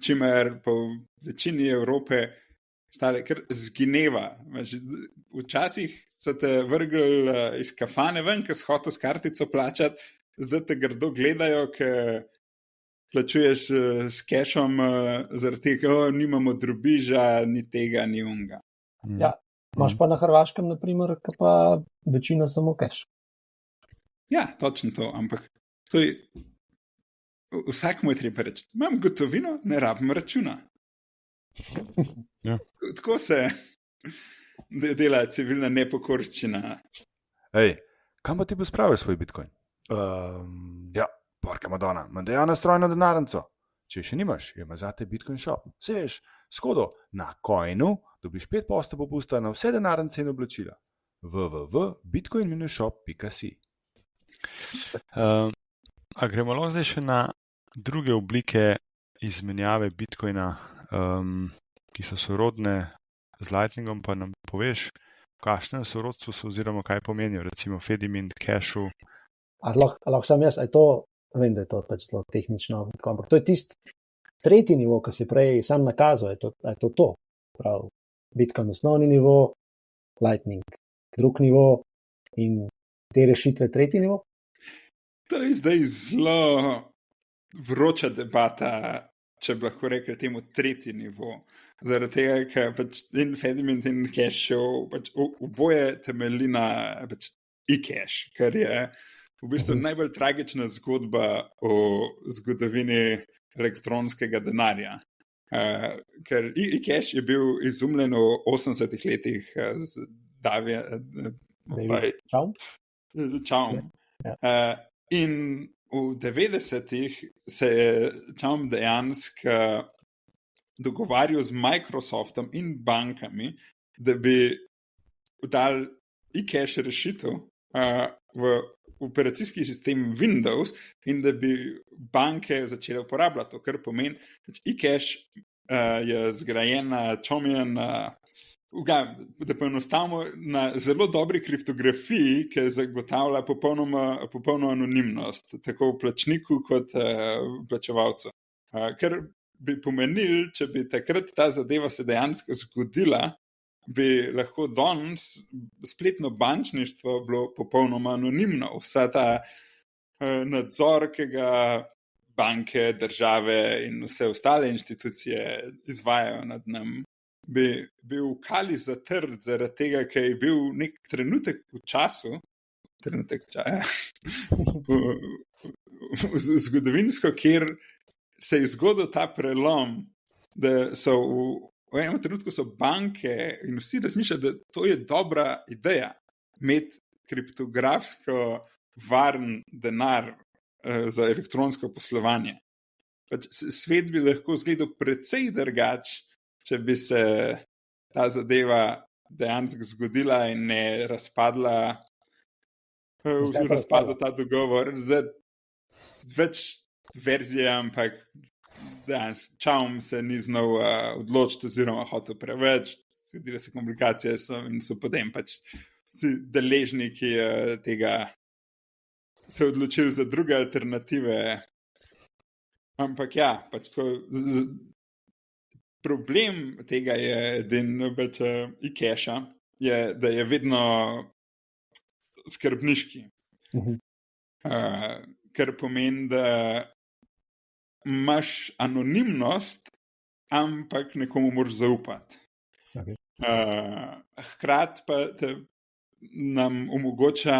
čimer pa v večini Evrope stale kar zgineva. Včasih so te vrgli iz kafane ven, ker si hotel s kartico plačati, zdaj te grdo gledajo, ker plačuješ s cashom zaradi tega, nimamo drobiža, ni tega, ni unga. Ja, imaš pa na Hrvaškem, naprimer, pa večina samo cash. Ja, točno to, ampak to je, vsak mu je treba reči, imam gotovino, ne rabim računa. Ja. Tako se dela civilna nepokorščina. Ej, kam pa ti bo spravil svoj bitcoin? Ja, porka Madonna, Mandejana strojno denarnico. Če še nimaš, ima zate Bitcoin Shop. Se veš, skodo na Coinu dobiš 5% popusta na vse denarnice in oblačila. www.bitcoin-shop.si. A gremo lahko zdaj še na druge oblike izmenjave bitcoina, ki so sorodne z Lightningom, pa nam poveš, kakšne sorodstvo so oziroma kaj pomenijo, recimo Fedimint, Cashu. Lahko sam jaz, vem, da je to pač zelo tehnično, ampak to je tisti tretji nivo, ki si prej sam nakazal, je to. Prav, Bitcoin osnovni nivo, Lightning drug nivo in te rešitve tretji nivo? To je zdaj zelo vroča debata, če bi lahko rekel temu tretji nivo. Zaradi tega, ker pač in Fedimint in Cashu pač oboje temelji na pač e-cash, kar je v bistvu najbolj tragična zgodba o zgodovini elektronskega denarja. Ker e-cash je bil izumljen v 80-ih letih z Chaum. In v 90-ih se je Chaum dejansko dogovarjal z Microsoftom in bankami, da bi dal e-cash rešitev v operacijski sistem Windows in da bi banke začele uporabljati to, kar pomeni, da e-cash je zgrajen na Chaumian, da poenostavimo na zelo dobri kriptografiji, ki zagotavlja popolno anonimnost, tako v plačniku kot plačevalcu. Ker bi pomenil, če bi takrat ta zadeva se dejansko zgodila, bi lahko danes spletno bančništvo bilo popolnoma anonimno. Vsa ta nadzor, ki ga banke, države in vse ostale institucije izvajajo nad nam, bi bil kali zatrt zaradi tega, ker je bil nek trenutek v času, zgodovinsko, kjer se je zgodil ta prelom, da so v enem trenutku so banke in vsi razmišljajo, da to je dobra ideja, imeti kriptografsko varen denar za elektronsko poslovanje. Pač svet bi lahko izgledal precej drugače, če bi se ta zadeva dejansko zgodila in ne razpadla, razpadla ta dogovor z več verzij, ampak Chaum se ni znal odločiti oziroma hotel preveč, zgodile se komplikacije in so potem pač vsi deležniki tega se odločili za druge alternative. Ampak ja, pač tako problem tega je, pač e-casha, da je vedno skrbniški. Kar pomeni, da imaš anonimnost, ampak nekomu moraš zaupati. Okay. Hkrati pa nam omogoča,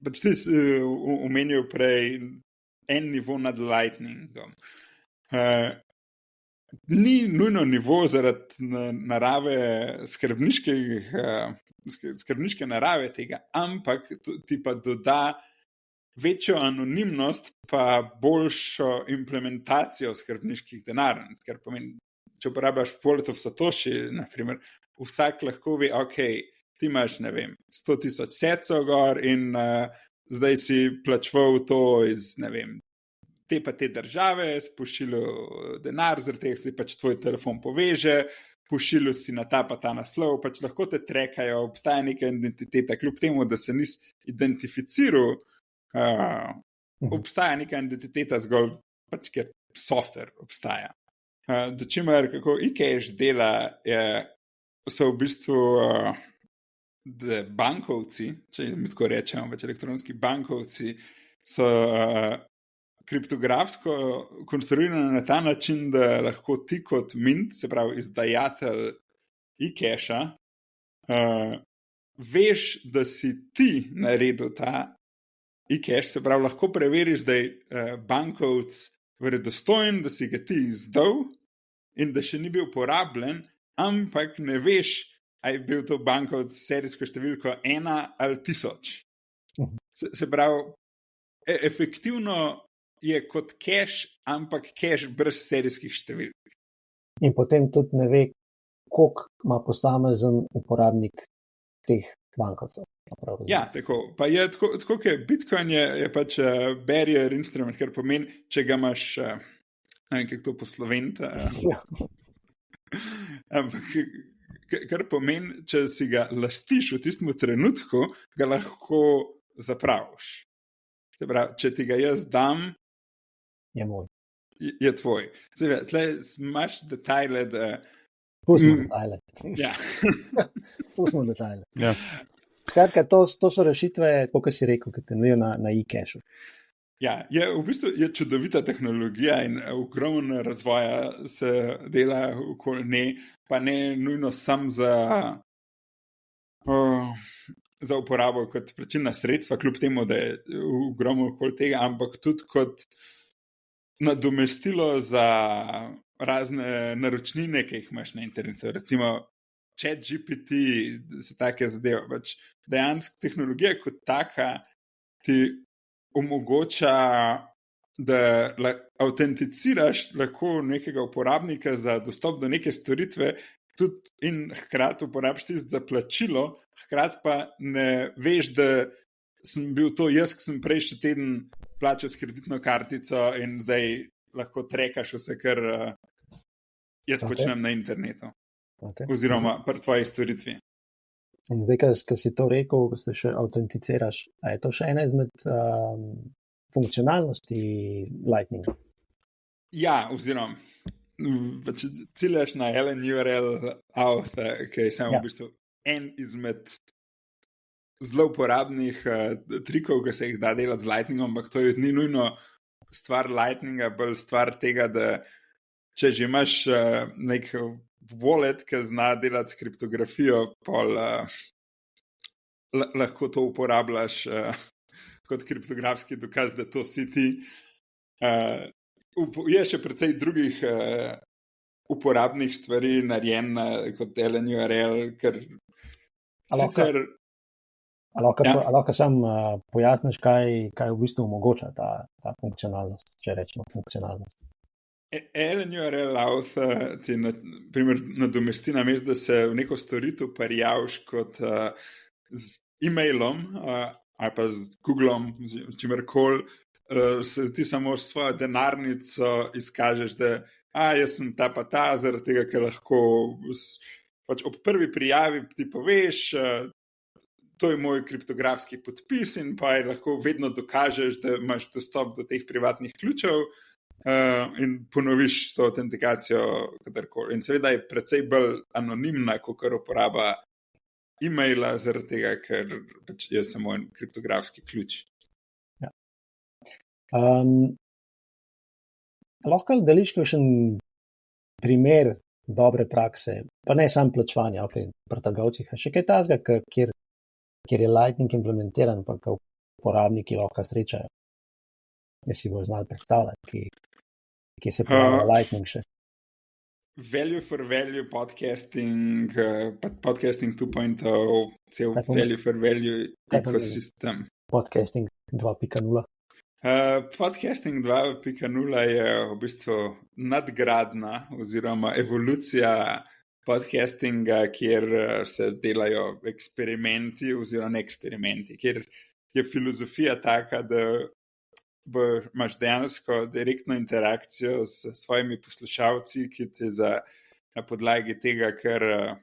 pač ti si omenil prej en nivo nad Lightningom. Ni nujno nivo zaradi narave skrbniške narave tega, ampak ti pa doda večjo anonimnost pa boljšo implementacijo skrbniških denarnic, ker pomeni, če uporabljaš Wallet of Satoshi, naprimer, vsak lahko ve, ok, ti imaš, ne vem, 100,000 secov gor in zdaj si plačval to iz, ne vem, te pa te države, spošilil denar, zaradi tega si pač tvoj telefon poveže, pošilju si na ta pa ta naslov, pač lahko te trekajo, obstaja neka identiteta, kljub temu, da se nisi identificiral, obstaja neka identiteta zgolj, pač ker software obstaja. Do čimer, kako eCash dela, so v bistvu bankovci, če mi tako rečemo, pač elektronski bankovci, so kriptografsko konstruirane na ta način, da lahko ti kot mint, se pravi izdajatelj eCasha, veš, da si ti naredil ta eCash, se pravi, lahko preveriš, da je bankovc verodostojen, da si ga ti izdal in da še ni bil uporabljen, ampak ne veš, a je bil to bankovc serijsko številko 1 ali 1000. Se pravi, efektivno je kot cache, ampak cache brez serijskih številk. In potem tudi ne ve, koliko ima posamezen uporabnik teh bankovcev. Ja, tako. Pa je tako, kot je Bitcoin, je pač barrier instrument, kar pomeni, če ga imaš, ne vem, kako to posloventi, ampak kar pomeni, če si ga lastiš v tistem trenutku, ga lahko zapraviš. Se pravi, če ti ga jaz dam, je moj. Je tvoj. Zdaj, tle imaš detajle, da... Pustimo detajle. Ja. Pustimo detajle. Ja. Skratka, to so rešitve, kot si rekel, ki temeljijo na eCashu. Ja, v bistvu je čudovita tehnologija in ogromno razvoja se dela okoli nje, pa ne nujno sam za uporabo kot plačilna sredstva, kljub temu, da je ogromno okoli tega, ampak tudi kot nadomestilo za razne naročnine, ki jih imaš na internetu. Recimo ChatGPT, se take zadeve. Pač dejansko tehnologija kot taka ti omogoča, da autenticiraš lahko nekega uporabnika za dostop do neke storitve tudi in hkrati uporabiš tisto za plačilo, hkrati pa ne veš, da sem bil to jaz, ki sem prejšnji teden plačal s kreditno kartico in zdaj lahko trekaš vse, kar jaz počnem na internetu. Oziroma pri tvoji storitvi. In zdaj, ko si to rekel, ko se še autenticiraš, a je to še ena izmed funkcionalnosti Lightninga? Ja, oziroma ciljaš na LNURL auth, ki je samo v bistvu en izmed zelo uporabnih trikov, ki se jih da delati z Lightningom, ampak to ni nujno stvar Lightninga, bolj stvar tega, da če že imaš nek wallet, ki zna delati s kriptografijo, pol lahko to uporabljaš kot kriptografski dokaz, da to si ti. Je še precej drugih uporabnih stvari narejen kot LNURL, ker sicer... Lahko sam pojasniš, kaj v bistvu omogoča ta funkcionalnost, če rečemo funkcionalnost. LNURL auth ti nadomesti namesto, da se v neko storitev prijaviš kot z e-mailom ali pa z Googlom, s čimerkoli, se ti samo svojo denarnico izkažeš, da jaz sem ta pa ta, zaradi tega, ker lahko pač ob prvi prijavi ti poveš, to je moj kriptografski podpis in pa lahko vedno dokažeš, da imaš dostop do teh privatnih ključev in ponoviš to autentikacijo kadarkoli. In seveda je precej bolj anonimna, kot uporaba e-maila, zaradi tega, ker pač je samo en kriptografski ključ. Ja. Lahko deliš kakšen primer dobre prakse, pa ne samo plačevanja, pri trgovcih, še kaj takega, kjer je Lightning implementiran, pa ga uporabniki lahko srečajo. Jaz si bo znal predstavljati, kje se pojavlja Lightning še. Value for value podcasting, podcasting 2.0, cel value for value ekosistem. Podcasting 2.0. Podcasting 2.0 je v bistvu nadgradnja oziroma evolucija podcastinga, kjer se delajo eksperimenti oziroma ne eksperimenti, kjer je filozofija taka, da imaš dejansko direktno interakcijo s svojimi poslušalci, ki te za na podlagi tega, ker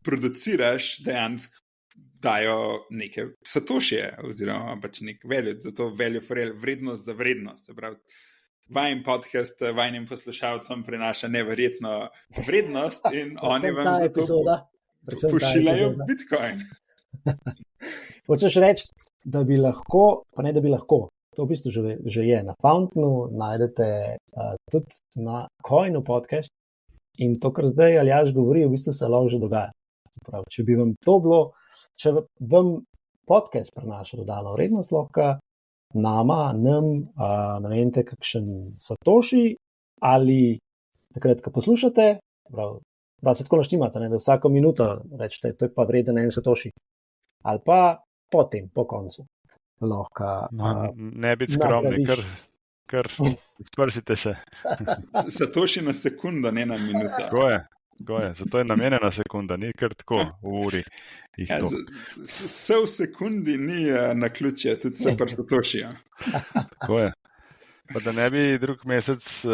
produciraš dejansko dajo neke satošije oziroma pač nek value, zato value for real, vrednost za vrednost. Se pravi, vajen podcast vajnim poslušalcem prinaša neverjetno vrednost in oni vam zato pošiljajo Bitcoin. Hočeš reči, da bi lahko, pa ne da bi lahko, to v bistvu že je na Fountainu, najdete tudi na Coinu podcast in to, kar zdaj Aljaž govori, v bistvu se lahko že dogaja. Pravi, če bi vam to bilo, če vam podcast prinaša dodano vrednost, lahko nama, ne vem, kakšen satoši ali takrat, ko poslušate, da se tako naštimate, da vsako minuto rečete, to je pa vreden en satoši. Ali pa potem, po koncu. Ne biti skromni, kar sprsite se. Satoši na sekundo, ne na minuto. Tako je, zato je namenjena sekunda, ni kar tako v uri. Vse v sekundi ni na ključe, tudi se pa satošijo. Tako je. Pa da ne bi drug mesec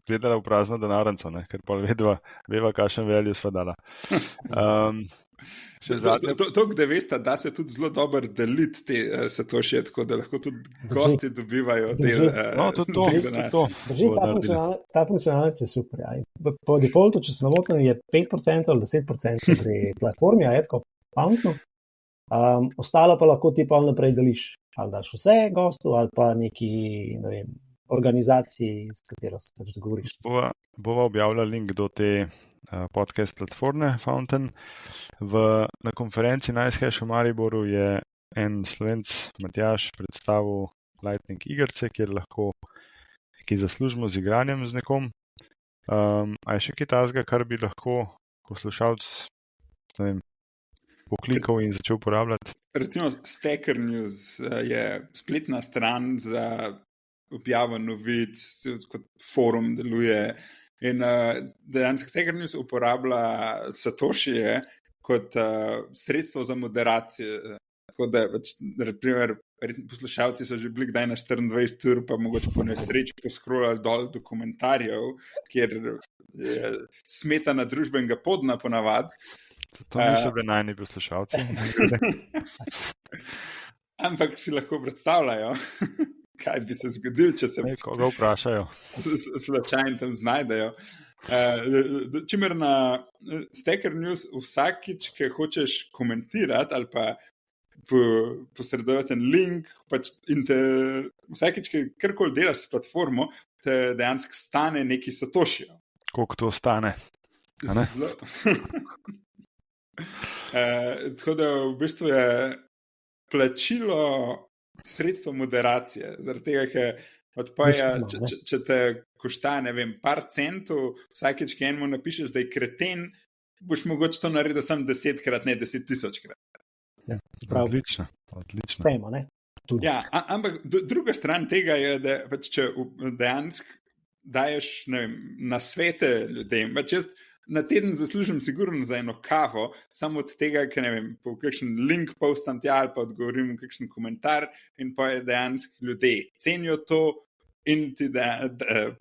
gledala v prazno denarnico, ker pa veva, kakšen value sva dala. To, da veste, da se tudi zelo dobro deliti te satošije, tako da lahko tudi gosti dobivajo del. To. Ta funkcionalnost je super. Ja. Po defaultu, če se namotim, je 5% ali 10% pri platformi, a je tako pametno. Ostalo pa lahko ti pa naprej deliš. Ali daš vse gostu, ali pa neki, ne vem, organizaciji, s katero se pač dogovoriš. Bova objavila link do te podcast platforme Fountain. Na konferenci NiceHash v Mariboru je en Slovenc, Matjaž, predstavil Lightning igrice, kjer lahko nekaj zaslužimo z igranjem z nekom. A je še kaj takega, kar bi lahko poslušalec poklikal in začel uporabljati? Recimo Stacker News je spletna stran za objavo novic, kot forum deluje. In dejansko Stacker News uporablja satošije kot sredstvo za moderacijo. Tako da, naprimer, poslušalci so že bili kdaj na 24 ur, pa mogoče po nesreči poskrolali dol do komentarjev, kjer je smetana družbenega podna ponavadi. To niso bili najni poslušalci. Ampak si lahko predstavljajo, kaj bi se zgodil, če se koga vprašajo. Slučajno tam znajdejo. Čimer na Stacker News vsakič, ki hočeš komentirati ali pa posredovati en link, pač vsakič, ki karkoli delaš s platformo, te dejansko stane neki satošijo. Koliko to stane? Tako da v bistvu je plačilo sredstvo moderacije, zaradi tega, ker če te košta, ne vem, par centov, vsakeč, ki enemu napišeš, da je kreten, boš mogoče to naredil samo 10-krat, ne 10,000-krat. Ja, odlično. Sprejmo, ne? Ja, ampak druga stran tega je, da pač, če dejansko daješ, ne vem, nasvete ljudem, pač jaz na teden zaslužim sigurno za eno kavo, samo od tega, ker ne vem, po kakšen link postam tja ali pa odgovorim v kakšen komentar in pa je dejansko ljudje cenijo to in ti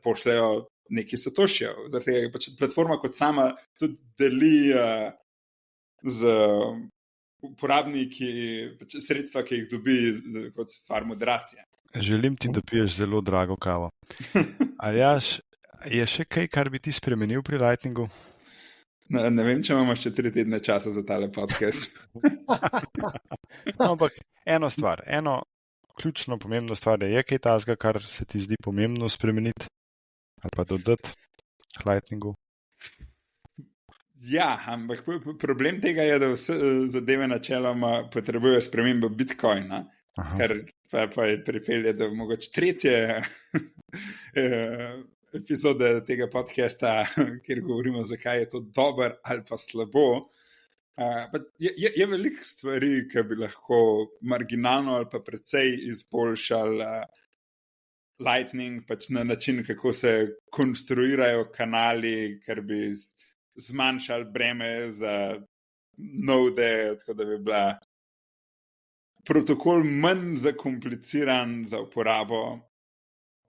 pošljajo neki satošijo. Zaradi tega je pač platforma kot sama tudi deli z uporabniki pač sredstva, ki jih dobi kot stvar moderacije. Želim ti, da piješ zelo drago kavo. Aljaž, je še kaj, kar bi ti spremenil pri Lightningu? Ne vem, če imamo še 3 tedne časa za tale podcast. Ampak eno ključno pomembno stvar je kaj tazga, kar se ti zdi pomembno spremeniti ali pa dodati k Lightningu? Ja, ampak problem tega je, da vse zadeve načeloma potrebujejo spremembo Bitcoina, kar pa je pripelje do mogoče 3. epizode tega podcasta, kjer govorimo, zakaj je to dober ali pa slabo. Je veliko stvari, ki bi lahko marginalno ali pa precej izboljšali Lightning, pač na način, kako se konstruirajo kanali, kar bi zmanjšali breme za node, tako da bi bila protokol manj zakompliciran za uporabo,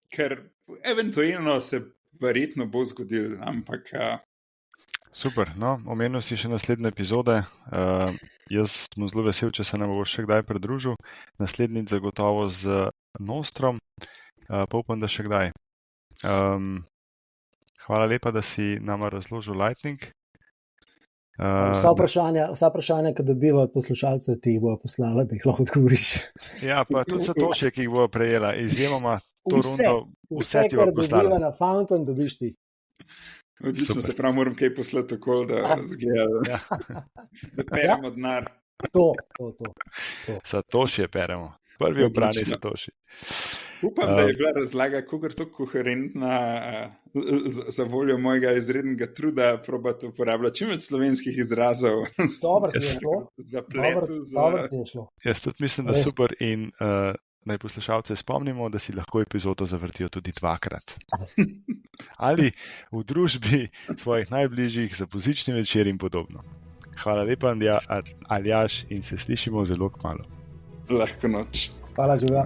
ker eventualno se verjetno bo zgodil, ampak. Super, no, omenil si še naslednje epizode. Jaz sem zelo vesel, če se nam bo še kdaj pridružil. Naslednjič zagotovo z Nostrom, pa upam, da še kdaj. Hvala lepa, da si nama razložil Lightning. Vsa vprašanja, ki dobiva od poslušalcev, ti jih bo poslala, da jih lahko odgovoriš. Ja, pa tudi Satoshi, ki jih bo prejela. Izjemoma to rundo, vse ti bo kar poslala. dobiva na Fountain, dobiš ti. Odlično, se pravi, moram kaj poslati tako, da zgleda, da peremo denar. To. Satoshi je peremo. Prvi obrani Satoshi. Upam, da je bila razlaga tako koherentna za voljo mojega izrednega truda, probati uporabljati čim več slovenskih izrazov. Dobro ti je šlo. Dobro ti je šlo. Jaz tudi mislim, da super in naj poslušalce spomnimo, da si lahko epizodo zavrtijo tudi 2-krat. Ali v družbi svojih najbližjih za božični večer in podobno. Hvala lepa, Aljaž, in se slišimo zelo kmalu. Lahko noč. Hvala, Živja.